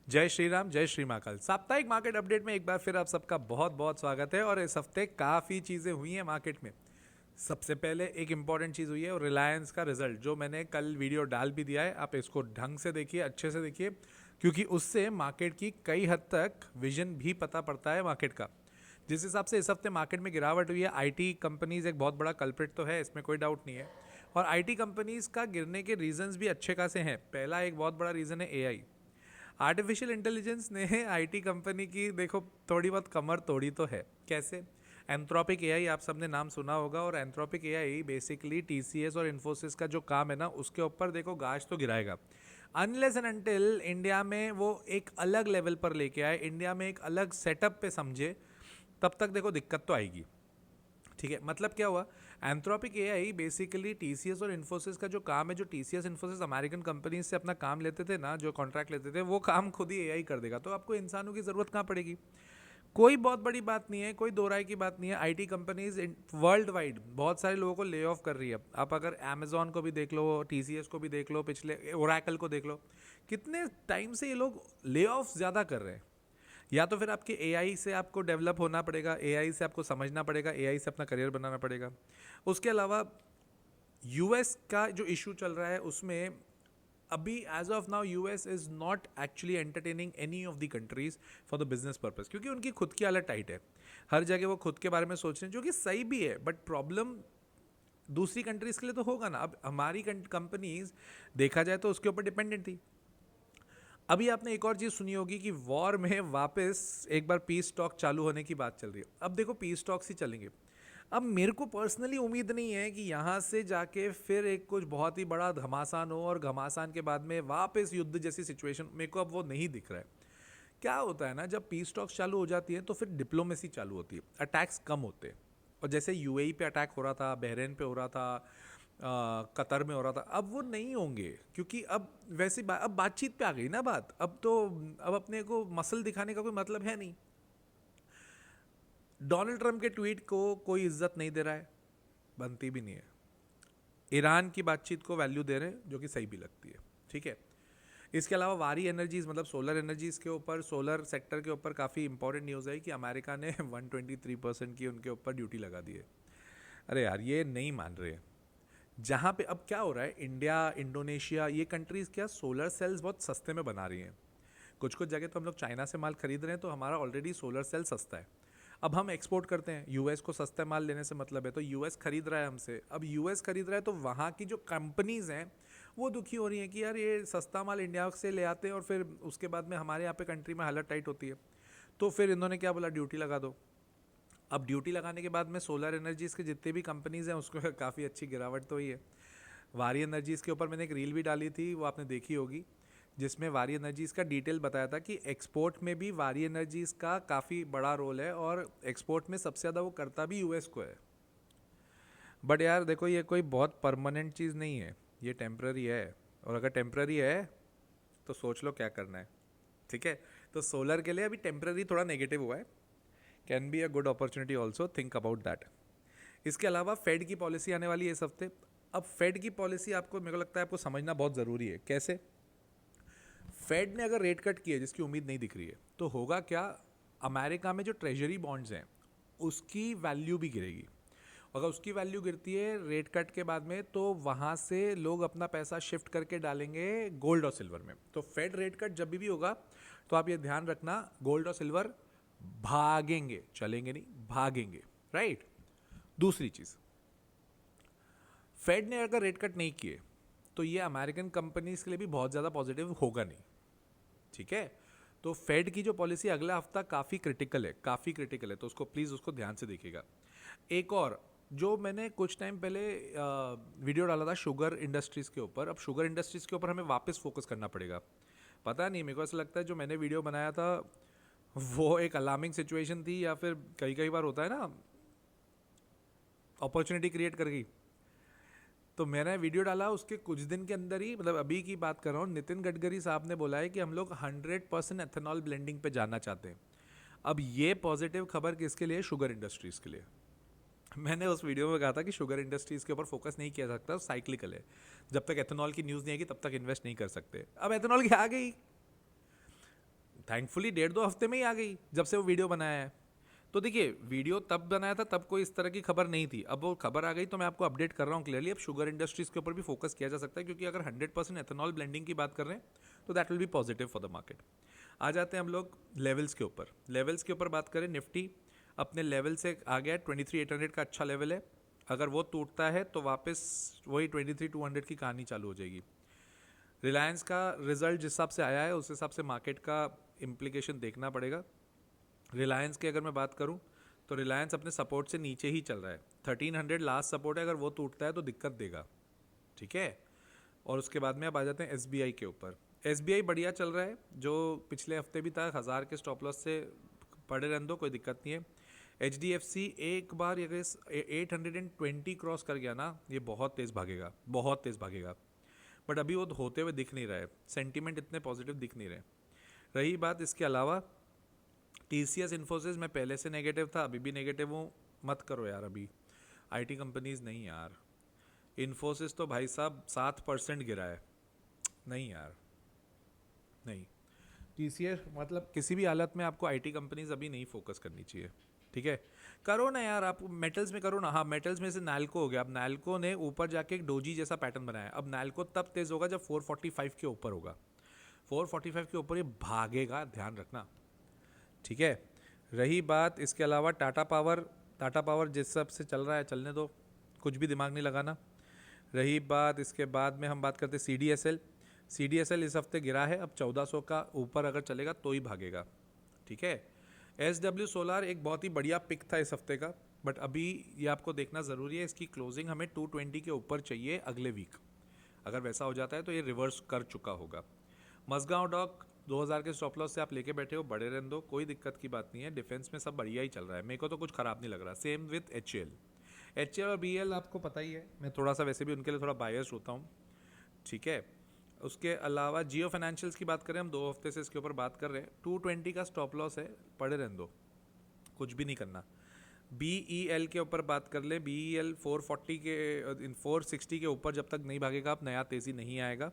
जय श्री राम, जय श्री महाकाल। साप्ताहिक मार्केट अपडेट में एक बार फिर आप सबका बहुत बहुत स्वागत है। और इस हफ्ते काफ़ी चीज़ें हुई हैं मार्केट में। सबसे पहले एक इम्पॉर्टेंट चीज़ हुई है और रिलायंस का रिजल्ट, जो मैंने कल वीडियो डाल भी दिया है। आप इसको ढंग से देखिए, अच्छे से देखिए, क्योंकि उससे मार्केट की कई हद तक विजन भी पता पड़ता है मार्केट का। जिस हिसाब से इस हफ्ते मार्केट में गिरावट हुई है, आईटी कंपनीज एक बहुत बड़ा कल्प्रिट तो है, इसमें कोई डाउट नहीं है। और आईटी कंपनीज का गिरने के रीजंस भी अच्छे खासे हैं। पहला एक बहुत बड़ा रीज़न है एआई। आर्टिफिशियल इंटेलिजेंस ने आईटी कंपनी की देखो थोड़ी बहुत कमर तोड़ी तो है। कैसे? एंथ्रोपिक एआई, आप सबने नाम सुना होगा। और एंथ्रोपिक एआई बेसिकली टीसीएस और इन्फोसिस का जो काम है ना, उसके ऊपर देखो गाज तो गिराएगा। अनलेस एंड अनटिल इंडिया में वो एक अलग लेवल पर लेके आए, इंडिया में एक अलग सेटअप पे समझे, तब तक देखो दिक्कत तो आएगी। ठीक है, मतलब क्या हुआ? एंथ्रोपिक एआई बेसिकली टीसीएस और इन्फोसिस का जो काम है, जो टीसीएस इन्फोसिस अमेरिकन कंपनीज से अपना काम लेते थे ना, जो कॉन्ट्रैक्ट लेते थे, वो काम खुद ही एआई कर देगा। तो आपको इंसानों की ज़रूरत कहाँ पड़ेगी? कोई बहुत बड़ी बात नहीं है, कोई दो राय की बात नहीं है। आईटी कंपनीज वर्ल्ड वाइड बहुत सारे लोगों को ले ऑफ कर रही है। आप अगर अमेजोन को भी देख लो, टीसीएस को भी देख लो, पिछले ओरेकल को देख लो, कितने टाइम से ये लोग ले ऑफ ज़्यादा कर रहे हैं। या तो फिर आपके एआई से आपको डेवलप होना पड़ेगा, एआई से आपको समझना पड़ेगा, एआई से अपना करियर बनाना पड़ेगा। उसके अलावा यूएस का जो इशू चल रहा है, उसमें अभी as of now US is not actually entertaining any of the countries for the business purpose, क्योंकि उनकी खुद की हालत टाइट है। हर जगह वो खुद के बारे में सोच रहे हैं, जो कि सही भी है, बट प्रॉब्लम दूसरी कंट्रीज के लिए तो होगा ना। अब हमारी कंपनीज देखा जाए तो उसके ऊपर डिपेंडेंट थी। अभी आपने एक और चीज़ सुनी होगी कि वॉर में वापस एक बार पीस टॉक चालू होने की बात चल रही है। अब देखो पीस टॉक्स ही चलेंगे। अब मेरे को पर्सनली उम्मीद नहीं है कि यहाँ से जाके फिर एक कुछ बहुत ही बड़ा घमासान हो और घमासान के बाद में वापस युद्ध जैसी सिचुएशन, मेरे को अब वो नहीं दिख रहा है। क्या होता है ना, जब पीस टॉक्स चालू हो जाती है तो फिर डिप्लोमेसी चालू होती है, अटैक्स कम होते हैं। और जैसे यूएई पे अटैक हो रहा था, बहरीन पे हो रहा था, कतर में हो रहा था, अब वो नहीं होंगे, क्योंकि अब वैसी अब बातचीत पे आ गई ना बात। अब तो अब अपने को मसल दिखाने का कोई मतलब है नहीं। डोनाल्ड ट्रंप के ट्वीट को कोई इज्जत नहीं दे रहा है, बनती भी नहीं है। ईरान की बातचीत को वैल्यू दे रहे हैं, जो कि सही भी लगती है। ठीक है। इसके अलावा वारी एनर्जीज, मतलब सोलर एनर्जीज के ऊपर, सोलर सेक्टर के ऊपर काफ़ी इंपॉर्टेंट न्यूज़ है कि अमेरिका ने 123% की उनके ऊपर ड्यूटी लगा दी है। अरे यार, ये नहीं मान रहे। जहाँ पे अब क्या हो रहा है, इंडिया, इंडोनेशिया, ये कंट्रीज़ क्या सोलर सेल्स बहुत सस्ते में बना रही हैं। कुछ कुछ जगह तो हम लोग चाइना से माल खरीद रहे हैं, तो हमारा ऑलरेडी सोलर सेल सस्ता है। अब हम एक्सपोर्ट करते हैं, यूएस को सस्ता माल लेने से मतलब है, तो यूएस खरीद रहा है हमसे। अब यूएस खरीद रहा है तो वहाँ की जो कंपनीज हैं वो दुखी हो रही हैं कि यार ये सस्ता माल इंडिया से ले आते हैं और फिर उसके बाद में हमारे यहाँ पे कंट्री में हालत टाइट होती है। तो फिर इन्होंने क्या बोला, ड्यूटी लगा दो। अब ड्यूटी लगाने के बाद में सोलर एनर्जीज़ के जितने भी कंपनीज हैं उसको काफ़ी अच्छी गिरावट तो हुई है। वारी एनर्जीज़ के ऊपर मैंने एक रील भी डाली थी, वो आपने देखी होगी, जिसमें वारी एनर्जीज़ का डिटेल बताया था कि एक्सपोर्ट में भी वारी एनर्जीज़ का काफ़ी बड़ा रोल है, और एक्सपोर्ट में सबसे ज़्यादा वो करता भी यूएस को है। बट यार देखो, ये कोई बहुत परमानेंट चीज़ नहीं है, ये टेम्प्ररी है। और अगर टेम्प्ररी है तो सोच लो क्या करना है। ठीक है। तो सोलर के लिए अभी टेम्प्ररी थोड़ा नेगेटिव हुआ है, can be a good opportunity also, think about that. इसके अलावा फेड की पॉलिसी आने वाली है इस हफ्ते। अब फेड की पॉलिसी आपको, मेरे को लगता है आपको समझना बहुत ज़रूरी है। कैसे? फेड ने अगर रेट कट किए, जिसकी उम्मीद नहीं दिख रही है, तो होगा क्या? अमेरिका में जो ट्रेजरी बॉन्ड्स हैं उसकी वैल्यू भी गिरेगी। अगर उसकी वैल्यू गिरती है रेट कट के बाद में, तो वहाँ से लोग अपना पैसा शिफ्ट करके डालेंगे गोल्ड और सिल्वर में। तो फेड रेट कट जब भी होगा, तो आप ये ध्यान रखना, गोल्ड और सिल्वर भागेंगे, चलेंगे नहीं, भागेंगे। राइट। दूसरी चीज़, फेड ने अगर रेट कट नहीं किए तो ये अमेरिकन कंपनीज के लिए भी बहुत ज़्यादा पॉजिटिव होगा नहीं। ठीक है। तो फेड की जो पॉलिसी अगला हफ्ता काफ़ी क्रिटिकल है, काफ़ी क्रिटिकल है, तो उसको प्लीज़ उसको ध्यान से देखिएगा। एक और, जो मैंने कुछ टाइम पहले वीडियो डाला था शुगर इंडस्ट्रीज़ के ऊपर, अब शुगर इंडस्ट्रीज़ के ऊपर हमें वापस फोकस करना पड़ेगा। पता नहीं, मेरे को ऐसा लगता है जो मैंने वीडियो बनाया था वो एक अलार्मिंग सिचुएशन थी, या फिर कई कई बार होता है ना, अपॉर्चुनिटी क्रिएट कर गई। तो मैंने वीडियो डाला, उसके कुछ दिन के अंदर ही, मतलब अभी की बात कर रहा हूँ, नितिन गडकरी साहब ने बोला है कि हम लोग 100% एथेनॉल ब्लेंडिंग पे जाना चाहते हैं। अब ये पॉजिटिव खबर किसके लिए? शुगर इंडस्ट्रीज़ के लिए। मैंने उस वीडियो में कहा था कि शुगर इंडस्ट्रीज़ के ऊपर फोकस नहीं किया सकता, साइक्लिकल है। जब तक एथेनॉल की न्यूज़ नहीं आएगी तब तक इन्वेस्ट नहीं कर सकते। अब एथेनॉल की आ गई, थैंकफुली 1.5-2 हफ्ते में ही आ गई जब से वो वीडियो बनाया है। तो देखिए, वीडियो तब बनाया था, तब कोई इस तरह की खबर नहीं थी, अब वो खबर आ गई तो मैं आपको अपडेट कर रहा हूँ क्लियरली। अब शुगर इंडस्ट्रीज के ऊपर भी फोकस किया जा सकता है, क्योंकि अगर 100% एथेनॉल ब्लेंडिंग की बात कर रहे हैं तो that will be positive for the market. आ जाते हैं हम लोग लेवल्स के ऊपर। लेवल्स के ऊपर बात करें, निफ्टी अपने लेवल से आ गया 23,800 का अच्छा लेवल है। अगर वो टूटता है तो वापस वही 23,200 की कहानी चालू हो जाएगी। रिलायंस का रिजल्ट जिस हिसाब से आया है उस हिसाब से मार्केट का इम्प्लीकेशन देखना पड़ेगा। रिलायंस की अगर मैं बात करूं तो रिलायंस अपने सपोर्ट से नीचे ही चल रहा है। 1300 लास्ट सपोर्ट है, अगर वो टूटता है तो दिक्कत देगा, ठीक है। और उसके बाद में अब आ जाते हैं एसबीआई के ऊपर। एसबीआई बढ़िया चल रहा है, जो पिछले हफ्ते भी था, 1000 के स्टॉप लॉस से पड़े रहने दो, कोई दिक्कत नहीं है। HDFC एक बार ये 820 क्रॉस कर गया ना, ये बहुत तेज़ भागेगा, बहुत तेज़ भागेगा। बट अभी वो होते हुए दिख नहीं रहा है, सेंटीमेंट इतने पॉजिटिव दिख नहीं रहे। रही बात इसके अलावा TCS इन्फोसिस, मैं पहले से नेगेटिव था, अभी भी नेगेटिव हूँ। मत करो यार अभी, IT कंपनीज नहीं यार। इन्फोसिस तो भाई साहब 7% गिरा है, नहीं यार, नहीं। TCS मतलब किसी भी हालत में आपको IT कंपनीज अभी नहीं फोकस करनी चाहिए, ठीक है। करो ना यार, आप मेटल्स में करो ना। हाँ, मेटल्स में से नैल्को हो गया। अब नैल्को ने ऊपर जाके एक डोजी जैसा पैटर्न बनाया। अब नैल्को तब तेज होगा जब 445 के ऊपर होगा। 445 के ऊपर ये भागेगा, ध्यान रखना, ठीक है। रही बात इसके अलावा टाटा पावर, टाटा पावर जिस सब से चल रहा है चलने दो, कुछ भी दिमाग नहीं लगाना। रही बात इसके बाद में हम बात करते हैं CDSL। CDSL इस हफ्ते गिरा है, अब 1400 का ऊपर अगर चलेगा तो ही भागेगा, ठीक है। SW सोलार एक बहुत ही बढ़िया पिक था इस हफ्ते का, बट अभी ये आपको देखना ज़रूरी है, इसकी क्लोजिंग हमें 220 के ऊपर चाहिए अगले वीक। अगर वैसा हो जाता है तो ये रिवर्स कर चुका होगा। मसगांव डॉक 2000 के स्टॉप लॉस से आप लेके बैठे हो, बड़े रहने दो, कोई दिक्कत की बात नहीं है। डिफेंस में सब बढ़िया ही चल रहा है, मेरे को तो कुछ खराब नहीं लग रहा। सेम विथ HCL और BL, आपको पता ही है, मैं थोड़ा सा वैसे भी उनके लिए थोड़ा बायस होता हूँ, ठीक है। उसके अलावा जियो फाइनेंशियल्स की बात करें, हम 2 हफ्ते से इसके ऊपर बात कर रहे हैं। 220 का स्टॉप लॉस है, पड़े रहने दो, कुछ भी नहीं करना। BEL के ऊपर बात कर ले, BEL 440 के 460 के ऊपर जब तक नहीं भागेगा अब नया तेज़ी नहीं आएगा।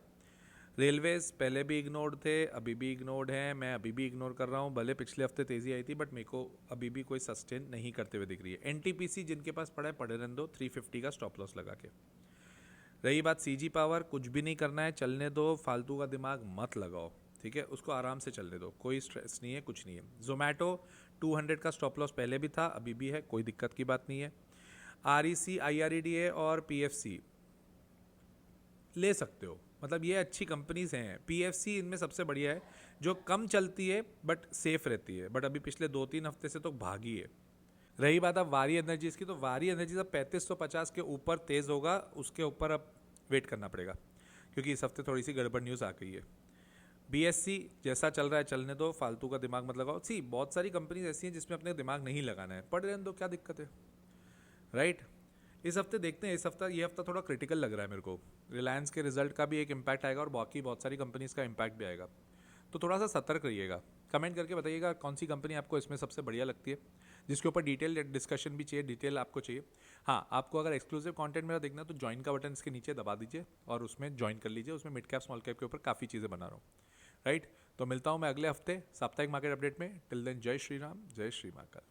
रेलवेज पहले भी इग्नोर्ड थे, अभी भी इग्नोर्ड हैं, मैं अभी भी इग्नोर कर रहा हूँ। भले पिछले हफ्ते तेज़ी आई थी, बट मेरे को अभी भी कोई सस्टेन नहीं करते हुए दिख रही है। NTPC जिनके पास पड़ा है पड़े रहने दो, 350 का स्टॉप लॉस लगा के। रही बात CG पावर, कुछ भी नहीं करना है, चलने दो, फालतू का दिमाग मत लगाओ, ठीक है। उसको आराम से चलने दो, कोई स्ट्रेस नहीं है, कुछ नहीं है। जोमेटो 200 का स्टॉप लॉस पहले भी था, अभी भी है, कोई दिक्कत की बात नहीं है। REC, IREDA और PFC ले सकते हो, मतलब ये अच्छी कंपनीज हैं। PFC इनमें सबसे बढ़िया है, जो कम चलती है बट सेफ रहती है, बट अभी पिछले 2-3 हफ्ते से तो भागी है। रही बात अब वारी एनर्जीज की, तो वारी एनर्जीज अब 3550 के ऊपर तेज़ होगा, उसके ऊपर अब वेट करना पड़ेगा, क्योंकि इस हफ्ते थोड़ी सी गड़बड़ न्यूज़ आ गई है। BSC जैसा चल रहा है चलने दो, फालतू का दिमाग मत लगाओ। बहुत सारी कंपनीज ऐसी हैं जिसमें अपने दिमाग नहीं लगाना है, पढ़ रहने दो, क्या दिक्कत है, राइट। इस हफ्ते देखते हैं, ये हफ्ता थोड़ा क्रिटिकल लग रहा है मेरे को। रिलायंस के रिजल्ट का भी एक इम्पैक्ट आएगा और बाकी बहुत सारी कंपनीज का इम्पैक्ट भी आएगा, तो थोड़ा सा सतर्क रहिएगा। कमेंट करके बताइएगा कौन सी कंपनी आपको इसमें सबसे बढ़िया लगती है, जिसके ऊपर डिटेल डिस्कशन भी चाहिए, डिटेल आपको चाहिए। हाँ, आपको अगर एक्सक्लूसिव कंटेंट मेरा देखना है तो ज्वाइन का बटन इसके नीचे दबा दीजिए और उसमें ज्वाइन कर लीजिए। उसमें मिड कैप स्मॉल कैप के ऊपर काफ़ी चीज़ें बना रहा हूँ, राइट। तो मिलता हूँ मैं अगले हफ्ते साप्ताहिक मार्केट अपडेट में। टिल देन, जय श्री राम, जय श्री महाकाल।